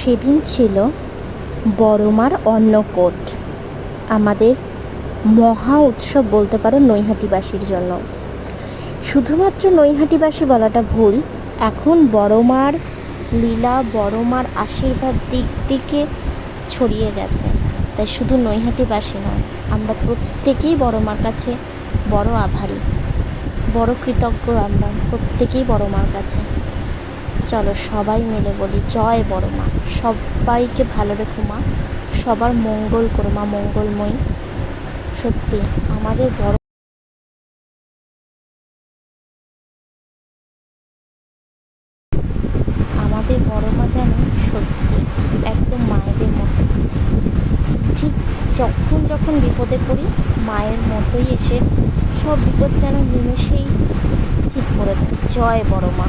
সেদিন ছিল বড় মার অন্নকূট, আমাদের মহা উৎসব বলতে পারো নৈহাটিবাসীর জন্য। শুধুমাত্র নৈহাটিবাসী বলাটা ভুল, এখন বড় মার লীলা, বড় মার আশীর্বাদ দিক দিকে ছড়িয়ে গেছে। তাই শুধু নৈহাটিবাসী নয়, আমরা প্রত্যেকেই বড় মার কাছে বড় আভারী, বড় কৃতজ্ঞ। আমরা প্রত্যেকেই বড় মার কাছে। চলো সবাই মিলে বলি জয় বড় মা। সবাইকে ভালো রেখো মা, সবার মঙ্গল করো মা, মঙ্গলময়ী। সত্যি আমাদের বড় মা যেন সত্যি একদম মায়েদের মতো। ঠিক যখন বিপদে পড়ি মায়ের মতোই এসে সব বিপদ যেন নিমেষেই ঠিক করে দেয়। জয় বড় মা।